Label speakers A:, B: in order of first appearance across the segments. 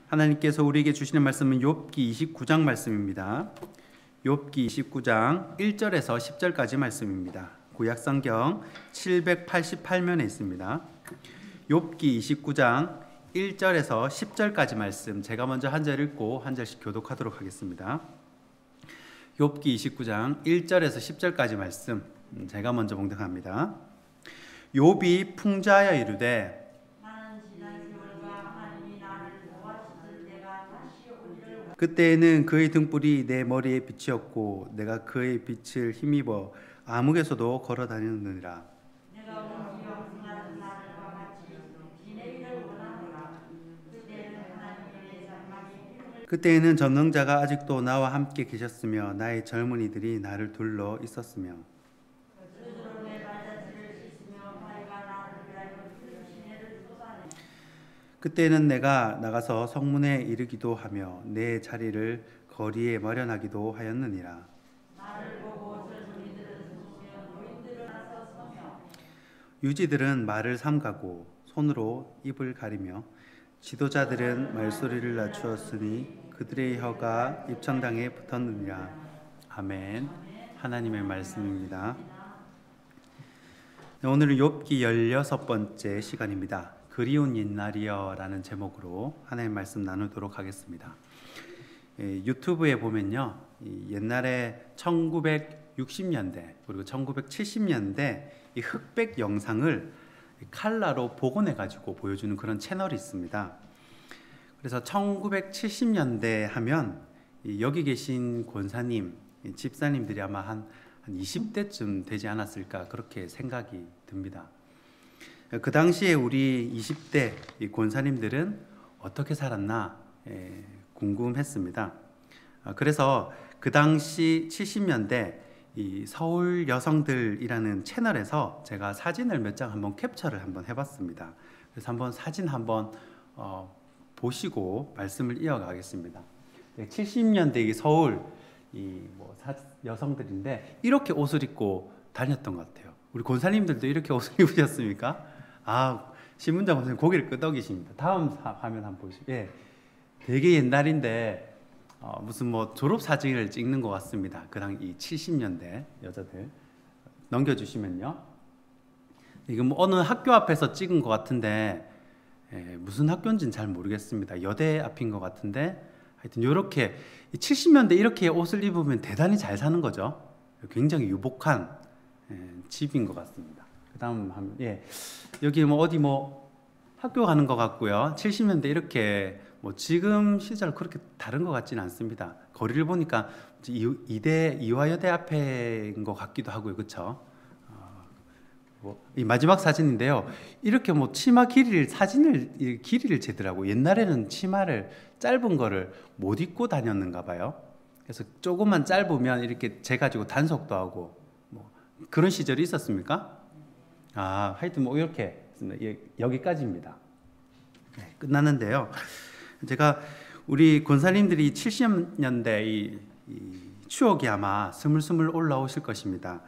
A: 하나님께서 우리에게 주시는 말씀은 욥기 29장 말씀입니다. 욥기 29장 1절에서 10절까지 말씀입니다. 구약성경 788면에 있습니다. 욥기 29장 1절에서 10절까지 말씀, 제가 먼저 한 절 읽고 한 절씩 교독하도록 하겠습니다. 욥기 29장 1절에서 10절까지 말씀, 제가 먼저 봉독합니다. 욥이 풍자하여 이르되 그때에는 그의 등불이 내 머리에 빛이었고 내가 그의 빛을 힘입어 암흑에서도 걸어 다녔느니라. 그때에는 전능자가 아직도 나와 함께 계셨으며 나의 젊은이들이 나를 둘러 있었으며 그때는 내가 나가서 성문에 이르기도 하며 내 자리를 거리에 마련하기도 하였느니라. 유지들은 말을 삼가고 손으로 입을 가리며 지도자들은 말소리를 낮추었으니 그들의 혀가 입천당에 붙었느니라. 아멘. 하나님의 말씀입니다. 오늘은 욥기 16번째 시간입니다. 그리운 옛날이여 라는 제목으로 하나님의 말씀 나누도록 하겠습니다. 유튜브에 보면요, 옛날에 1960년대 그리고 1970년대 이 흑백 영상을 칼라로 복원해 가지고 보여주는 그런 채널이 있습니다. 그래서 1970년대 하면 여기 계신 권사님, 집사님들이 아마 한 20대쯤 되지 않았을까 그렇게 생각이 듭니다. 그 당시에 우리 20대 권사님들은 어떻게 살았나 궁금했습니다. 그래서 그 당시 70년대 이 서울 여성들이라는 채널에서 제가 사진을 몇 장 한번 캡처를 한번 해봤습니다. 그래서 한번 사진 한번 보시고 말씀을 이어가겠습니다. 70년대 이 서울 여성들인데 이렇게 옷을 입고 다녔던 것 같아요. 우리 권사님들도 이렇게 옷을 입으셨습니까? 신문장 권사님 고개를 끄덕이십니다. 다음 화면 한번 보시죠. 예, 되게 옛날인데 무슨 졸업 사진을 찍는 것 같습니다. 그당 이 70년대 여자들 넘겨주시면요. 이건 어느 학교 앞에서 찍은 것 같은데 무슨 학교인지는 잘 모르겠습니다. 여대 앞인 것 같은데 하여튼 이렇게 70년대 이렇게 옷을 입으면 대단히 잘 사는 거죠. 굉장히 유복한 집인 것 같습니다. 그다음 여기 어디 학교 가는 것 같고요. 70년대 이렇게 지금 시절 그렇게 다른 것 같지는 않습니다. 거리를 보니까 이화여대 앞에인 것 같기도 하고요, 그렇죠? 이 마지막 사진인데요. 이렇게 치마 길이를 재더라고. 옛날에는 치마를 짧은 거를 못 입고 다녔는가 봐요. 그래서 조금만 짧으면 이렇게 재가지고 단속도 하고 그런 시절이 있었습니까? 하여튼 이렇게 여기까지입니다. 끝났는데요. 제가 우리 권사님들이 70년대 이 추억이 아마 스물스물 올라오실 것입니다.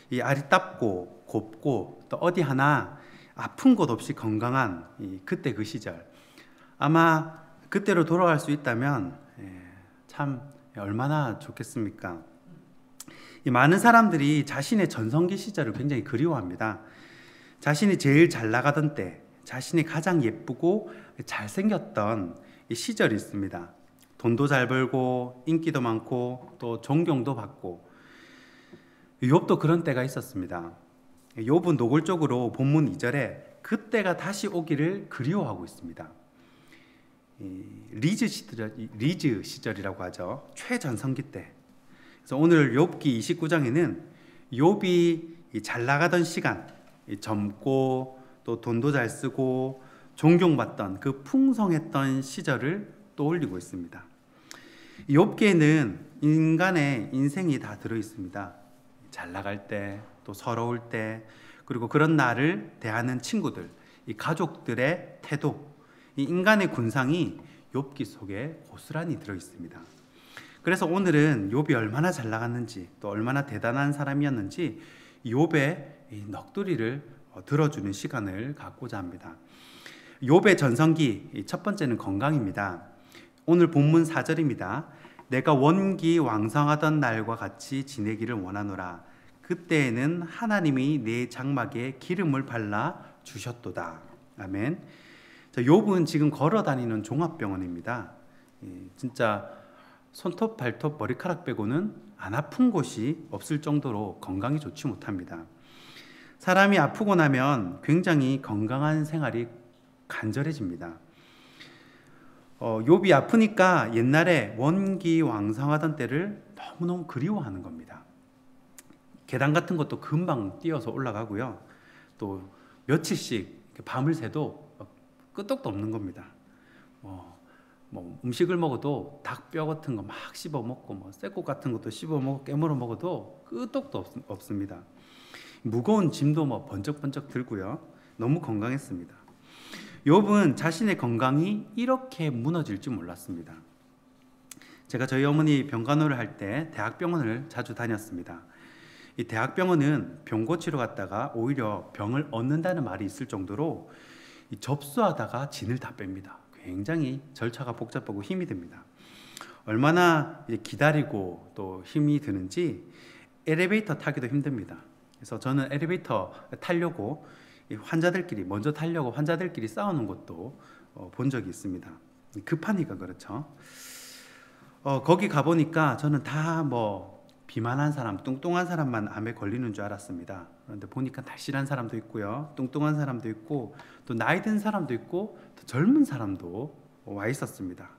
A: 이 아리답고 곱고 또 어디 하나 아픈 곳 없이 건강한 그때 그 시절, 아마 그때로 돌아갈 수 있다면 참 얼마나 좋겠습니까? 많은 사람들이 자신의 전성기 시절을 굉장히 그리워합니다. 자신이 제일 잘 나가던 때, 자신이 가장 예쁘고 잘생겼던 시절이 있습니다. 돈도 잘 벌고 인기도 많고 또 존경도 받고. 욥도 그런 때가 있었습니다. 욥은 노골적으로 본문 2절에 그때가 다시 오기를 그리워하고 있습니다. 리즈 시절이라고 하죠. 최전성기 때. 그래서 오늘 욥기 29장에는 욥이 잘 나가던 시간, 젊고 또 돈도 잘 쓰고 존경받던 그 풍성했던 시절을 떠올리고 있습니다. 욥기에는 인간의 인생이 다 들어 있습니다. 잘 나갈 때, 또 서러울 때, 그리고 그런 나를 대하는 친구들, 이 가족들의 태도, 이 인간의 군상이 욥기 속에 고스란히 들어 있습니다. 그래서 오늘은 욥이 얼마나 잘 나갔는지, 또 얼마나 대단한 사람이었는지 욥의 이 넋두리를 들어주는 시간을 갖고자 합니다. 욥의 전성기 첫 번째는 건강입니다. 오늘 본문 4절입니다. 내가 원기 왕성하던 날과 같이 지내기를 원하노라. 그때에는 하나님이 내 장막에 기름을 발라 주셨도다. 아멘. 자, 욥은 지금 걸어 다니는 종합병원입니다. 진짜 손톱, 발톱, 머리카락 빼고는 안 아픈 곳이 없을 정도로 건강이 좋지 못합니다. 사람이 아프고 나면 굉장히 건강한 생활이 간절해집니다. 욥이 아프니까 옛날에 원기왕성하던 때를 너무너무 그리워하는 겁니다. 계단 같은 것도 금방 뛰어서 올라가고요. 또 며칠씩 밤을 새도 끄떡도 없는 겁니다. 음식을 먹어도 닭뼈 같은 거 막 씹어 먹고 쇠국 같은 것도 씹어 먹고 깨물어 먹어도 끄떡도 없습니다. 무거운 짐도 번쩍번쩍 들고요. 너무 건강했습니다. 욥은 자신의 건강이 이렇게 무너질 줄 몰랐습니다. 제가 저희 어머니 병간호를 할 때 대학병원을 자주 다녔습니다. 이 대학병원은 병 고치러 갔다가 오히려 병을 얻는다는 말이 있을 정도로 접수하다가 진을 다 뺍니다. 굉장히 절차가 복잡하고 힘이 듭니다. 얼마나 기다리고 또 힘이 드는지 엘리베이터 타기도 힘듭니다. 그래서 저는 엘리베이터 타려고 환자들끼리 먼저 타려고 환자들끼리 싸우는 것도 본 적이 있습니다. 급하니까 그렇죠. 거기 가보니까 저는 다 비만한 사람, 뚱뚱한 사람만 암에 걸리는 줄 알았습니다. 그런데 보니까 날씬한 사람도 있고요, 뚱뚱한 사람도 있고, 또 나이 든 사람도 있고, 또 젊은 사람도 와 있었습니다.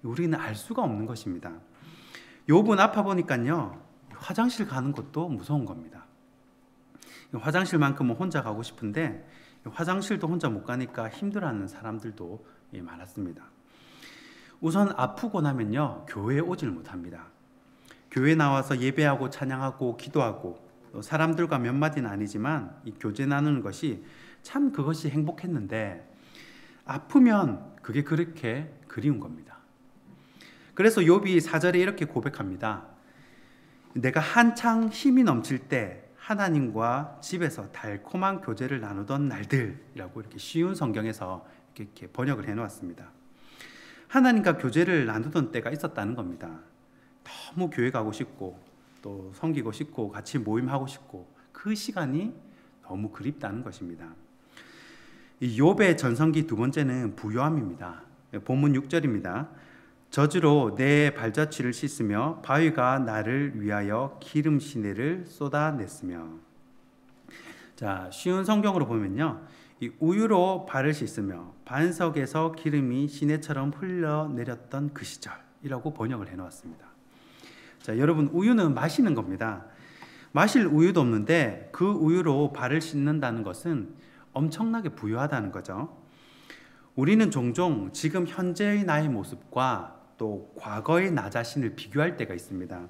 A: 우리는 알 수가 없는 것입니다. 욥은 아파 보니까요, 화장실 가는 것도 무서운 겁니다. 화장실만큼은 혼자 가고 싶은데 화장실도 혼자 못 가니까 힘들어하는 사람들도 많았습니다. 우선 아프고 나면요, 교회에 오질 못합니다. 교회 나와서 예배하고 찬양하고 기도하고 사람들과 몇 마디는 아니지만 이 교제 나누는 것이 참 그것이 행복했는데 아프면 그게 그렇게 그리운 겁니다. 그래서 욥이 4절에 이렇게 고백합니다. 내가 한창 힘이 넘칠 때 하나님과 집에서 달콤한 교제를 나누던 날들이라고 이렇게 쉬운 성경에서 이렇게 번역을 해놓았습니다. 하나님과 교제를 나누던 때가 있었다는 겁니다. 너무 교회 가고 싶고 또 섬기고 싶고 같이 모임하고 싶고 그 시간이 너무 그립다는 것입니다. 이 욥의 전성기 두 번째는 부요함입니다. 본문 6절입니다. 저주로 내 발자취를 씻으며 바위가 나를 위하여 기름 시내를 쏟아냈으며. 자, 쉬운 성경으로 보면요, 이 우유로 발을 씻으며 반석에서 기름이 시내처럼 흘러내렸던 그 시절이라고 번역을 해놓았습니다. 자, 여러분, 우유는 마시는 겁니다. 마실 우유도 없는데 그 우유로 발을 씻는다는 것은 엄청나게 부유하다는 거죠. 우리는 종종 지금 현재의 나의 모습과 또 과거의 나 자신을 비교할 때가 있습니다.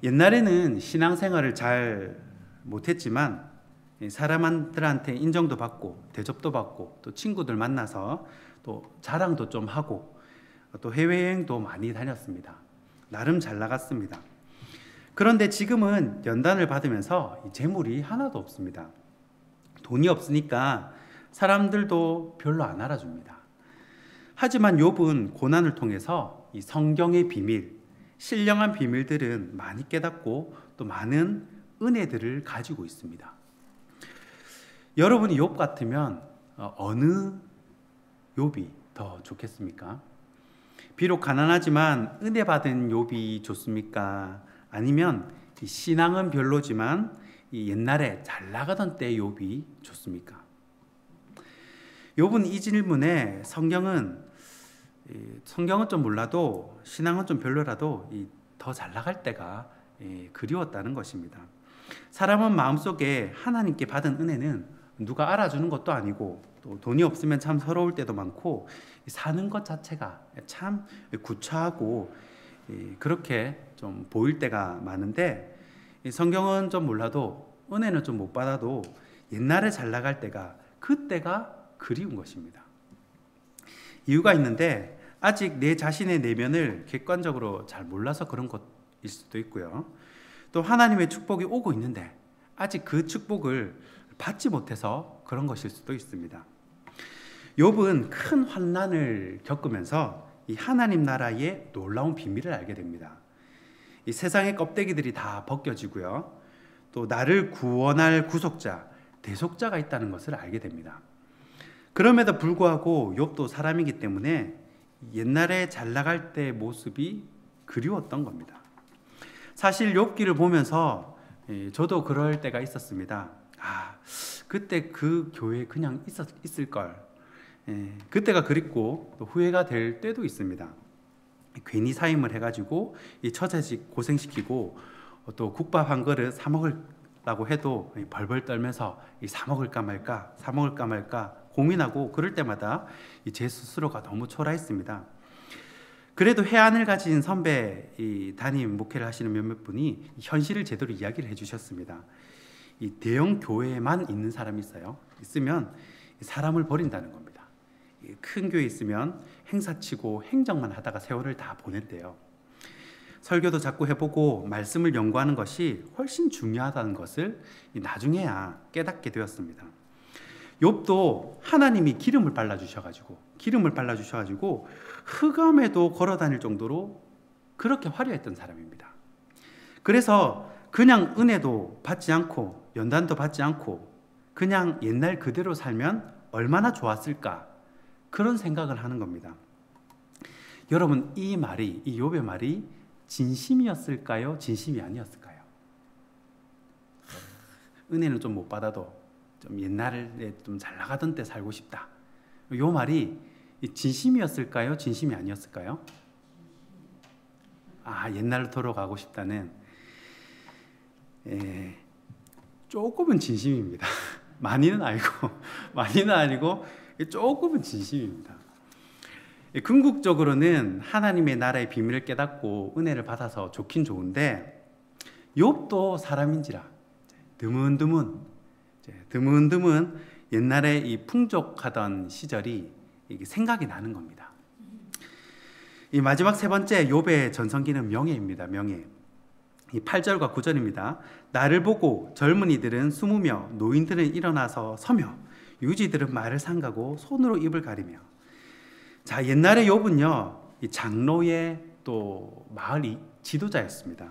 A: 옛날에는 신앙생활을 잘 못했지만 사람들한테 인정도 받고 대접도 받고 또 친구들 만나서 또 자랑도 좀 하고 또 해외여행도 많이 다녔습니다. 나름 잘 나갔습니다. 그런데 지금은 연단을 받으면서 재물이 하나도 없습니다. 돈이 없으니까 사람들도 별로 안 알아줍니다. 하지만 욥은 고난을 통해서 이 성경의 비밀, 신령한 비밀들은 많이 깨닫고 또 많은 은혜들을 가지고 있습니다. 여러분이 욥 같으면 어느 욥이 더 좋겠습니까? 비록 가난하지만 은혜 받은 욥이 좋습니까? 아니면 신앙은 별로지만 옛날에 잘 나가던 때 욥이 좋습니까? 욥은 이 질문에 성경은 좀 몰라도 신앙은 좀 별로라도 더 잘 나갈 때가 그리웠다는 것입니다. 사람은 마음속에 하나님께 받은 은혜는 누가 알아주는 것도 아니고 또 돈이 없으면 참 서러울 때도 많고 사는 것 자체가 참 구차하고 그렇게 좀 보일 때가 많은데 성경은 좀 몰라도 은혜는 좀 못 받아도 옛날에 잘 나갈 때가 그때가 그리운 것입니다. 이유가 있는데 아직 내 자신의 내면을 객관적으로 잘 몰라서 그런 것일 수도 있고요. 또 하나님의 축복이 오고 있는데 아직 그 축복을 받지 못해서 그런 것일 수도 있습니다. 욥은 큰 환난을 겪으면서 이 하나님 나라의 놀라운 비밀을 알게 됩니다. 이 세상의 껍데기들이 다 벗겨지고요. 또 나를 구원할 구속자, 대속자가 있다는 것을 알게 됩니다. 그럼에도 불구하고 욥도 사람이기 때문에 옛날에 잘 나갈 때 모습이 그리웠던 겁니다. 사실 욥기를 보면서 저도 그럴 때가 있었습니다. 그때 그 교회에 그냥 있을 걸. 그때가 그립고 또 후회가 될 때도 있습니다. 괜히 사임을 해가지고 이 처자식 고생시키고 또 국밥 한 그릇 사 먹으려고 해도 벌벌 떨면서 사 먹을까 말까 고민하고 그럴 때마다 제 스스로가 너무 초라했습니다. 그래도 해안을 가진 선배 담임 목회를 하시는 몇몇 분이 현실을 제대로 이야기를 해주셨습니다. 이 대형 교회에만 있는 사람이 있으면 사람을 버린다는 겁니다. 큰 교회에 있으면 행사치고 행정만 하다가 세월을 다 보낸대요. 설교도 자꾸 해보고 말씀을 연구하는 것이 훨씬 중요하다는 것을 나중에야 깨닫게 되었습니다. 욥도 하나님이 기름을 발라주셔가지고 흑암에도 걸어다닐 정도로 그렇게 화려했던 사람입니다. 그래서 그냥 은혜도 받지 않고 연단도 받지 않고 그냥 옛날 그대로 살면 얼마나 좋았을까, 그런 생각을 하는 겁니다. 여러분, 이 욥의 말이 진심이었을까요? 진심이 아니었을까요? 은혜는 좀 못 받아도 좀 옛날에 좀 잘 나가던 때 살고 싶다. 이 말이 진심이었을까요? 진심이 아니었을까요? 옛날로 돌아가고 싶다는, 조금은 진심입니다. 많이는 아니고 조금은 진심입니다. 궁극적으로는 하나님의 나라의 비밀을 깨닫고 은혜를 받아서 좋긴 좋은데, 욥도 사람인지라 드문드문 옛날에 이 풍족하던 시절이 생각이 나는 겁니다. 이 마지막 세 번째 욥의 전성기는 명예입니다. 명예. 이 8절과 9절입니다. 나를 보고 젊은이들은 숨으며 노인들은 일어나서 서며 유지들은 말을 삼가고 손으로 입을 가리며. 자, 옛날에 욥은요, 이 장로의 또 마을 지도자였습니다.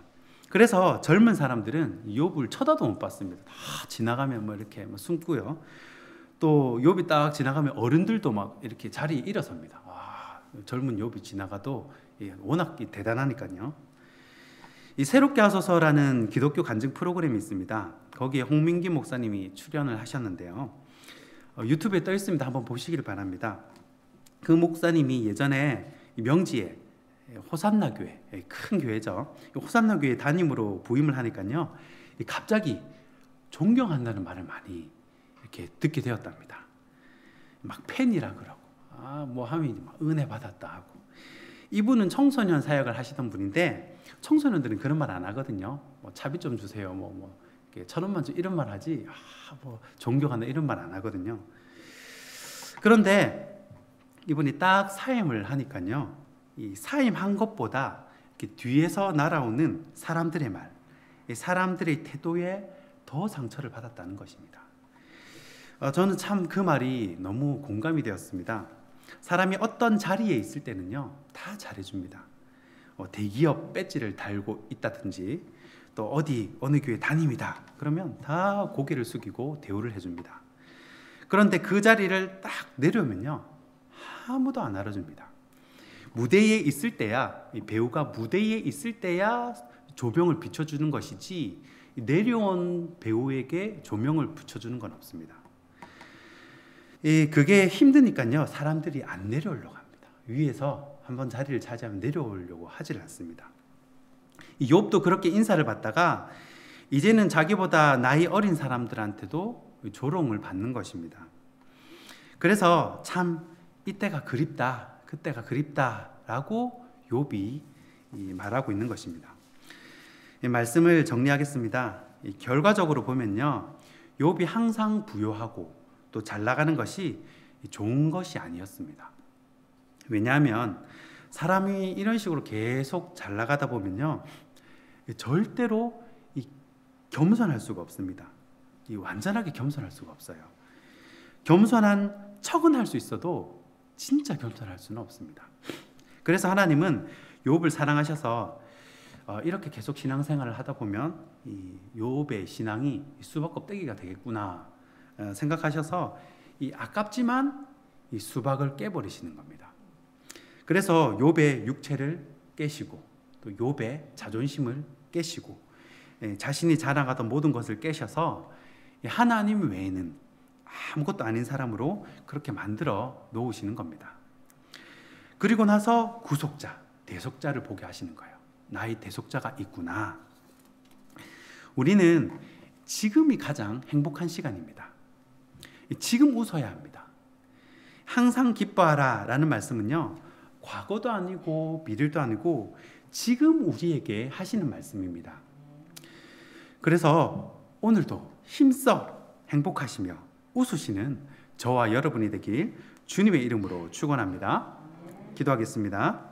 A: 그래서 젊은 사람들은 욥을 쳐다도 못 봤습니다. 다 지나가면 이렇게 숨고요. 또 욥이 딱 지나가면 어른들도 막 이렇게 자리에 일어섭니다. 젊은 욥이 지나가도 워낙 대단하니까요. 이 새롭게 하소서라는 기독교 간증 프로그램이 있습니다. 거기에 홍민기 목사님이 출연을 하셨는데요. 유튜브에 떠 있습니다. 한번 보시길 바랍니다. 그 목사님이 예전에 명지에 호산나 교회, 큰 교회죠. 호산나 교회 담임으로 부임을 하니까요, 갑자기 존경한다는 말을 많이 이렇게 듣게 되었답니다. 막 팬이라 그러고, 하면 은혜 받았다 하고. 이분은 청소년 사역을 하시던 분인데, 청소년들은 그런 말 안 하거든요. 차비 좀 주세요. 1,000원만 좀, 이런 말 하지. 존경한다 이런 말 안 하거든요. 그런데 이분이 딱 사임을 하니까요, 이 사임한 것보다 이렇게 뒤에서 날아오는 사람들의 말, 사람들의 태도에 더 상처를 받았다는 것입니다. 저는 참 그 말이 너무 공감이 되었습니다. 사람이 어떤 자리에 있을 때는요, 다 잘해줍니다. 대기업 배지를 달고 있다든지, 또 어느 교회 담임이다 그러면 다 고개를 숙이고 대우를 해줍니다. 그런데 그 자리를 딱 내려오면요, 아무도 안 알아줍니다. 무대에 있을 때야, 배우가 무대에 있을 때야 조명을 비춰주는 것이지, 내려온 배우에게 조명을 붙여주는 건 없습니다. 그게 힘드니까요, 사람들이 안 내려오려고 합니다. 위에서 한번 자리를 차지하면 내려오려고 하질 않습니다. 욥도 그렇게 인사를 받다가 이제는 자기보다 나이 어린 사람들한테도 조롱을 받는 것입니다. 그래서 참 이때가 그립다, 그때가 그립다라고 욥이 말하고 있는 것입니다. 말씀을 정리하겠습니다. 결과적으로 보면요, 욥이 항상 부요하고 또 잘 나가는 것이 좋은 것이 아니었습니다. 왜냐하면 사람이 이런 식으로 계속 잘 나가다 보면요, 절대로 겸손할 수가 없습니다. 완전하게 겸손할 수가 없어요. 겸손한 척은 할 수 있어도 진짜 겸손할 수는 없습니다. 그래서 하나님은 욥을 사랑하셔서 이렇게 계속 신앙생활을 하다 보면 이 욥의 신앙이 수박 껍데기가 되겠구나 생각하셔서 이 아깝지만 이 수박을 깨버리시는 겁니다. 그래서 욥의 육체를 깨시고 또 욥의 자존심을 깨시고 자신이 자랑하던 모든 것을 깨셔서 하나님 외에는 아무것도 아닌 사람으로 그렇게 만들어 놓으시는 겁니다. 그리고 나서 구속자, 대속자를 보게 하시는 거예요. 나의 대속자가 있구나. 우리는 지금이 가장 행복한 시간입니다. 지금 웃어야 합니다. 항상 기뻐하라 라는 말씀은요, 과거도 아니고 미래도 아니고 지금 우리에게 하시는 말씀입니다. 그래서 오늘도 힘써 행복하시며 웃으시는 저와 여러분이 되길 주님의 이름으로 축원합니다. 기도하겠습니다.